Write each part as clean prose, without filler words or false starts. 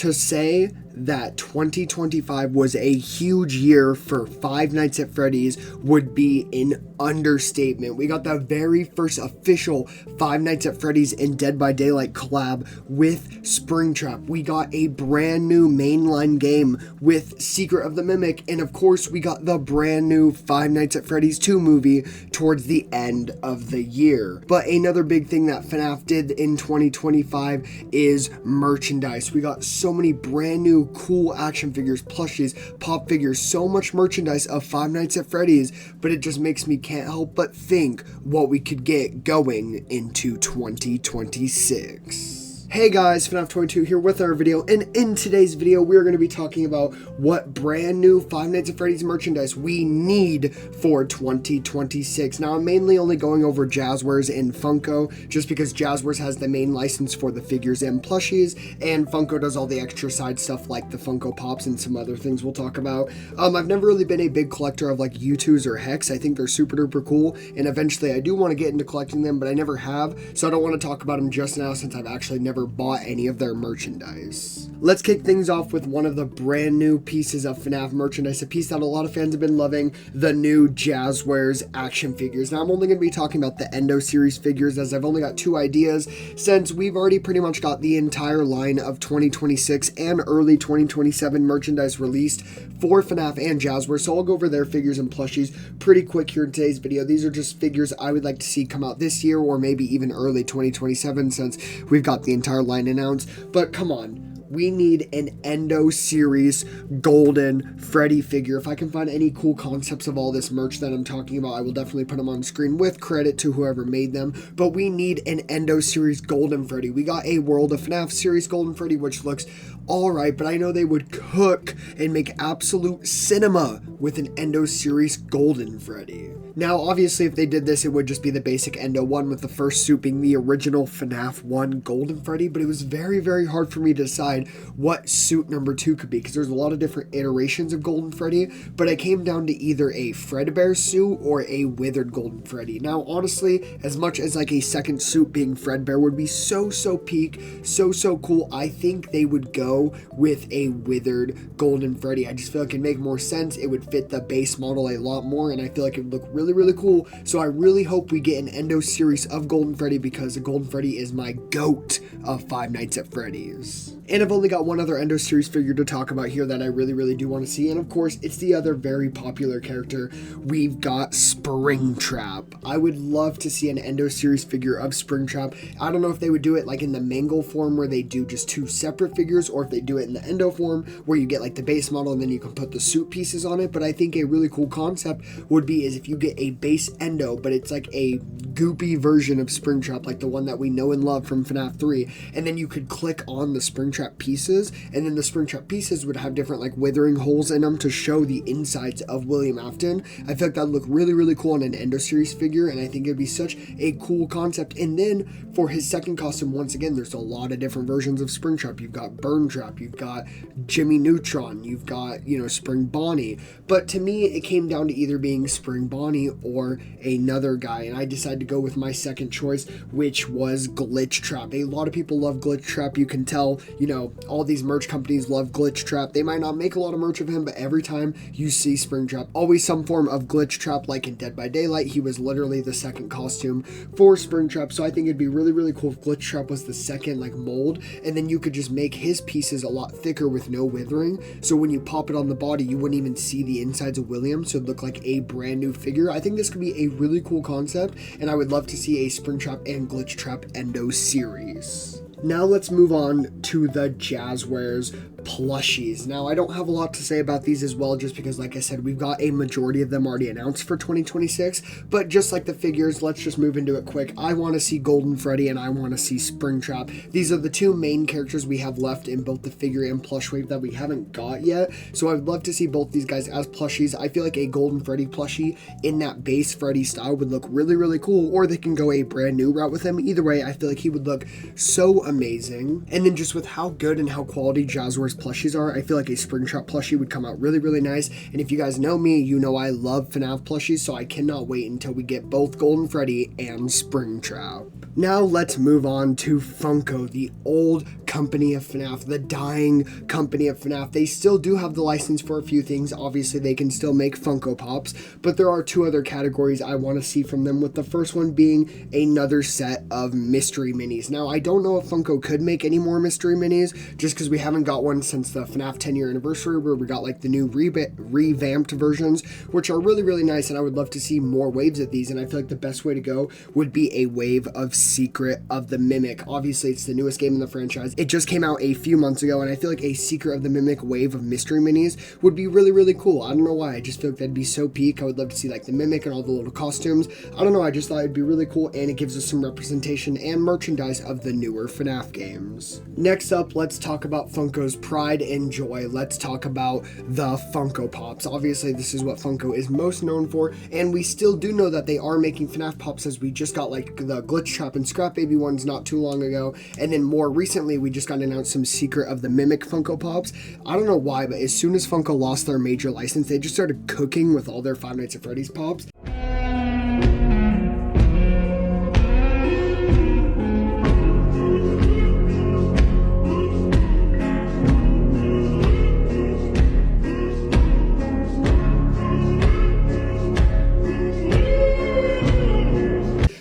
To say that 2025 was a huge year for Five Nights at Freddy's would be an understatement. We got the very first official Five Nights at Freddy's and Dead by Daylight collab with Springtrap. We got a brand new mainline game with Secret of the Mimic, and of course we got the brand new Five Nights at Freddy's 2 movie towards the end of the year. But another big thing that Fnaf did in 2025 is merchandise. We got so many brand new cool action figures, plushies, pop figures, so much merchandise of Five Nights at Freddy's, but it just makes me can't help but think what we could get going into 2026. Hey guys, Fnaf22 here with our video, and in today's video we're going to be talking about what brand new Five Nights at Freddy's merchandise we need for 2026. Now I'm mainly only going over Jazzwares and Funko, just because Jazzwares has the main license for the figures and plushies, and Funko does all the extra side stuff like the Funko Pops and some other things we'll talk about. I've never really been a big collector of like U2s or Hex. I think they're super duper cool, and eventually I do want to get into collecting them, but I never have, so I don't want to talk about them just now since I've actually never bought any of their merchandise. Let's kick things off with one of the brand new pieces of FNAF merchandise, a piece that a lot of fans have been loving, the new Jazzwares action figures. Now I'm only going to be talking about the Endo series figures, as I've only got 2 ideas, since we've already pretty much got the entire line of 2026 and early 2027 merchandise released for FNAF and Jazzwares, so I'll go over their figures and plushies pretty quick here in today's video. These are just figures I would like to see come out this year, or maybe even early 2027, since we've got the entire line announced. But come on, we need an Endo series golden Freddy figure. If I can find any cool concepts of all this merch that I'm talking about, I will definitely put them on screen with credit to whoever made them. But we need an Endo series golden Freddy. We got a World of FNAF series golden Freddy, which looks alright, but I know they would cook and make absolute cinema with an Endo series golden Freddy. Now, obviously, if they did this, it would just be the basic Endo one, with the first suit being the original FNAF 1 Golden Freddy, but it was very, very hard for me to decide what suit number 2 could be, because there's a lot of different iterations of Golden Freddy, but I came down to either a Fredbear suit or a Withered Golden Freddy. Now, honestly, as much as like a second suit being Fredbear would be so peak, so cool, I think they would go with a Withered Golden Freddy. I just feel like it'd make more sense, it would fit the base model a lot more, and I feel like it would look really cool. So I really hope we get an Endo series of Golden Freddy, because the Golden Freddy is my GOAT of Five Nights at Freddy's. And I've only got one other Endo series figure to talk about here that I really do want to see, and of course it's the other very popular character. We've got Springtrap. I would love to see an Endo series figure of Springtrap. I don't know if they would do it like in the Mangle form where they do just 2 separate figures, or if they do it in the Endo form where you get like the base model and then you can put the suit pieces on it. But I think a really cool concept would be is if you get a base Endo, but it's like a goopy version of Springtrap, like the one that we know and love from FNAF 3, and then you could click on the Springtrap pieces, and then the Springtrap pieces would have different like withering holes in them to show the insides of William Afton. I feel like that would look really cool on an Endo series figure, and I think it'd be such a cool concept. And then for his second costume, once again, there's a lot of different versions of Springtrap. You've got Burn Trap, you've got Jimmy Neutron, you've got, you know, Spring Bonnie. But to me, it came down to either being Spring Bonnie or another guy, and I decided to go with my second choice, which was Glitch Trap. A lot of people love Glitch Trap. You can tell, you know, all these merch companies love Glitch Trap. They might not make a lot of merch of him, but every time you see Springtrap, always some form of Glitch Trap. Like in Dead by Daylight, he was literally the second costume for Springtrap. So I think it'd be really cool if Glitch Trap was the second like mold, and then you could just make his pieces a lot thicker with no withering, so when you pop it on the body you wouldn't even see the insides of William, so it'd look like a brand new figure. I think this could be a really cool concept, and I would love to see a Springtrap and Glitch Trap Endo series. Now let's move on to the Jazzwares plushies. Now I don't have a lot to say about these as well, just because like I said, we've got a majority of them already announced for 2026, but just like the figures, let's just move into it quick. I want to see Golden Freddy and I want to see Springtrap. These are the 2 main characters we have left in both the figure and plush wave that we haven't got yet, so I would love to see both these guys as plushies. I feel like a Golden Freddy plushie in that base Freddy style would look really cool, or they can go a brand new route with him. Either way, I feel like he would look so amazing. And then just with how good and how quality Jazzwares plushies are, I feel like a Springtrap plushie would come out really nice. And if you guys know me, you know I love FNAF plushies, so I cannot wait until we get both Golden Freddy and Springtrap. Now let's move on to Funko, the old company of Fnaf, the dying company of Fnaf. They still do have the license for a few things. Obviously, they can still make Funko Pops, but there are two other categories I want to see from them, with the first one being another set of mystery minis. Now, I don't know if Funko could make any more mystery minis, just because we haven't got one since the FNAF 10-year anniversary, where we got like the new revamped versions, which are really, really nice, and I would love to see more waves of these. And I feel like the best way to go would be a wave of Secret of the Mimic. Obviously, it's the newest game in the franchise. It just came out a few months ago, and I feel like a Secret of the Mimic wave of mystery minis would be really, really cool. I don't know why. I just feel like that'd be so peak. I would love to see like the Mimic and all the little costumes. I don't know. I just thought it'd be really cool, and it gives us some representation and merchandise of the newer FNAF games. Next up, let's talk about Funko's pride and joy. Let's talk about the Funko Pops. Obviously, this is what Funko is most known for, and we still do know that they are making FNAF Pops, as we just got like the Glitch Trap and Scrap Baby ones not too long ago, and then more recently we just got announced some Secret of the Mimic Funko Pops. I don't know why, but as soon as Funko lost their major license, they just started cooking with all their Five Nights at Freddy's Pops.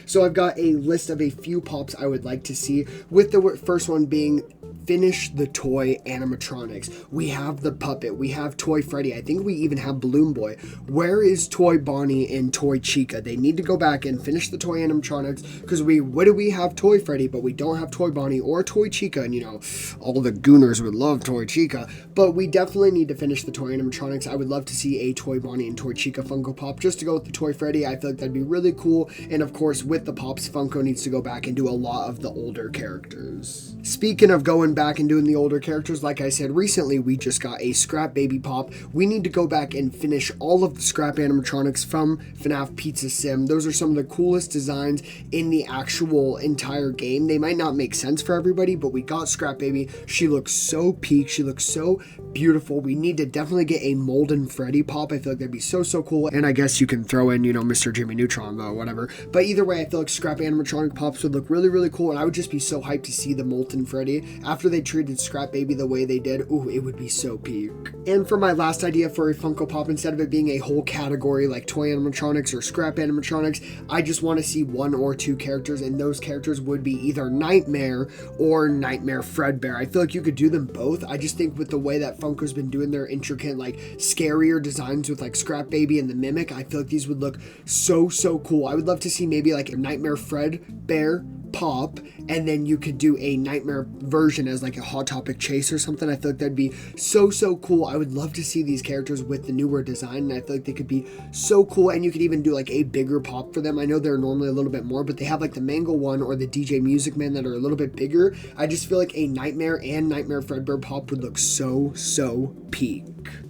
So I've got a list of a few pops I would like to see, with the first one being finish the toy animatronics. We have the puppet, we have Toy Freddy, I think we even have Balloon Boy. Where is Toy Bonnie and Toy Chica? They need to go back and finish the toy animatronics, because what do we have Toy Freddy, but we don't have Toy Bonnie or Toy Chica, and you know, all the gooners would love Toy Chica, but we definitely need to finish the toy animatronics. I would love to see a Toy Bonnie and Toy Chica Funko Pop just to go with the Toy Freddy. I feel like that'd be really cool, and of course with the Pops, Funko needs to go back and do a lot of the older characters. Speaking of going back and doing the older characters, like I said, recently we just got a Scrap Baby Pop. We need to go back and finish all of the Scrap animatronics from FNAF Pizza Sim. Those are some of the coolest designs in the actual entire game. They might not make sense for everybody, but we got Scrap Baby. She looks so peak. She looks so beautiful. We need to definitely get a Molten Freddy Pop. I feel like that'd be so, so cool. And I guess you can throw in, you know, Mr. Jimmy Neutron, though, whatever. But either way, I feel like Scrap animatronic Pops would look really, really cool, and I would just be so hyped to see the Molten Freddy. After they treated Scrap Baby the way they did, ooh, it would be so peak. And for my last idea for a Funko Pop, instead of it being a whole category like toy animatronics or scrap animatronics, I just want to see one or two characters, and those characters would be either Nightmare or Nightmare Fredbear. I feel like you could do them both. I just think with the way that Funko's been doing their intricate, like, scarier designs with like Scrap Baby and the Mimic, I feel like these would look so, so cool. I would love to see maybe like a Nightmare Fredbear Pop, and then you could do a Nightmare version as like a Hot Topic Chase or something. I feel like that'd be so, so cool. I would love to see these characters with the newer design, and I feel like they could be so cool, and you could even do like a bigger pop for them. I know they're normally a little bit more, but they have like the Mango one or the DJ Music Man that are a little bit bigger. I just feel like a Nightmare and Nightmare Fredbear Pop would look so, so peak.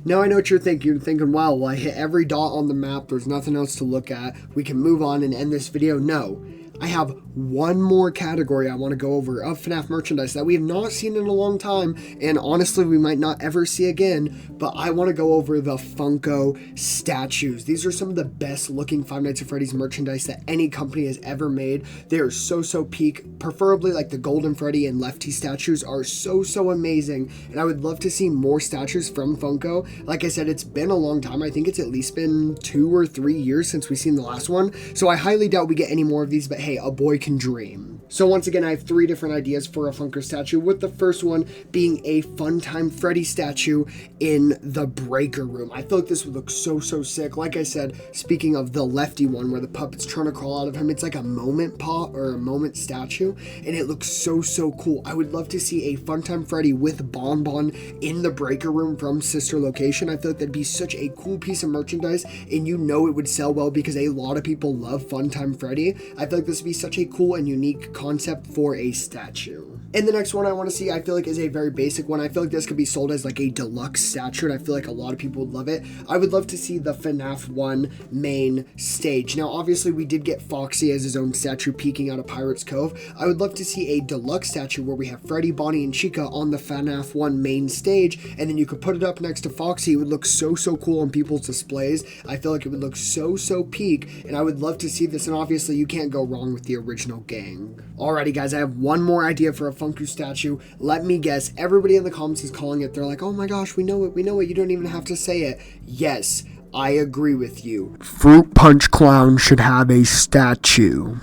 Now I know what you're thinking. You're thinking, wow, well, I hit every dot on the map. There's nothing else to look at. We can move on and end this video. No. I have one more category I want to go over of FNAF merchandise that we have not seen in a long time, and honestly we might not ever see again, but I want to go over the Funko statues. These are some of the best looking Five Nights at Freddy's merchandise that any company has ever made. They are so, so peak. Preferably like the Golden Freddy and Lefty statues are so, so amazing, and I would love to see more statues from Funko. Like I said, it's been a long time. I think it's at least been 2 or 3 years since we've seen the last one, so I highly doubt we get any more of these, but hey, a boy can dream. So once again, I have 3 different ideas for a Funko statue, with the first one being a Funtime Freddy statue in the breaker room. I feel like this would look so, so sick. Like I said, speaking of the Lefty one where the puppet's trying to crawl out of him, it's like a moment pop or a moment statue, and it looks so, so cool. I would love to see a Funtime Freddy with Bon Bon in the breaker room from Sister Location. I feel like that'd be such a cool piece of merchandise, and you know it would sell well because a lot of people love Funtime Freddy. I feel like this would be such a cool and unique concept for a statue. And the next one I want to see, I feel like, is a very basic one. I feel like this could be sold as like a deluxe statue, and I feel like a lot of people would love it. I would love to see the FNAF 1 main stage. Now, obviously, we did get Foxy as his own statue peeking out of Pirate's Cove. I would love to see a deluxe statue where we have Freddy, Bonnie, and Chica on the FNAF 1 main stage, and then you could put it up next to Foxy. It would look so, so cool on people's displays. I feel like it would look so, so peak, and I would love to see this, and obviously, you can't go wrong with the original gang. Alrighty, guys, I have one more idea for a Funko statue. Let me guess, everybody in the comments is calling it. They're like, oh my gosh, we know it, you don't even have to say it. Yes, I agree with you. Fruit Punch Clown should have a statue.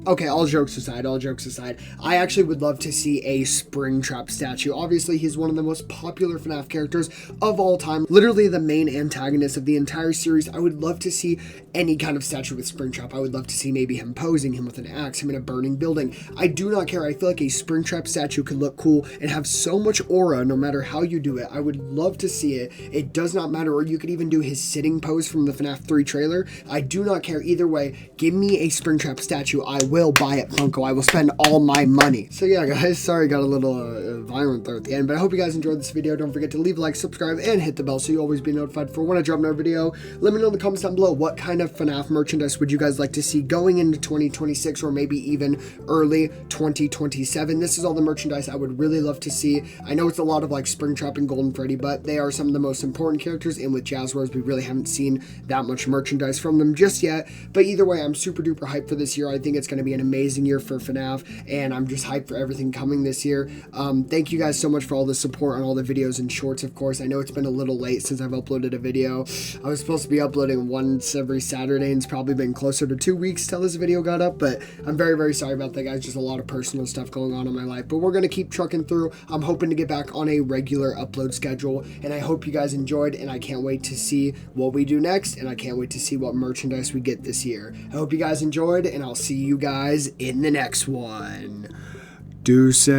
Okay, all jokes aside, I actually would love to see a Springtrap statue. Obviously, he's one of the most popular FNAF characters of all time. Literally the main antagonist of the entire series. I would love to see any kind of statue with Springtrap. I would love to see maybe him posing, him with an axe, him in a burning building. I do not care. I feel like a Springtrap statue could look cool and have so much aura no matter how you do it. I would love to see it. It does not matter. Or you could even do his sitting pose from the FNAF 3 trailer. I do not care. Either way, give me a Springtrap statue. I will buy it, Funko. I will spend all my money. So yeah, guys, sorry, got a little violent there at the end, but I hope you guys enjoyed this video. Don't forget to leave a like, subscribe, and hit the bell so you always be notified for when I drop another video. Let me know in the comments down below what kind of FNAF merchandise would you guys like to see going into 2026 or maybe even early 2027. This is all the merchandise I would really love to see. I know it's a lot of like Springtrap and Golden Freddy, but they are some of the most important characters, and with Jazzwares, we really haven't seen that much merchandise from them just yet. But either way, I'm super duper hyped for this year. I think it's going to be an amazing year for FNAF, and I'm just hyped for everything coming this year. Thank you guys so much for all the support on all the videos and shorts, of course. I know it's been a little late since I've uploaded a video. I was supposed to be uploading once every Saturday, and it's probably been closer to 2 weeks till this video got up, but I'm very, very sorry about that, guys. Just a lot of personal stuff going on in my life, but we're going to keep trucking through. I'm hoping to get back on a regular upload schedule, and I hope you guys enjoyed, and I can't wait to see what we do next, and I can't wait to see what merchandise we get this year. I hope you guys enjoyed, and I'll see you guys in the next one. Deuces.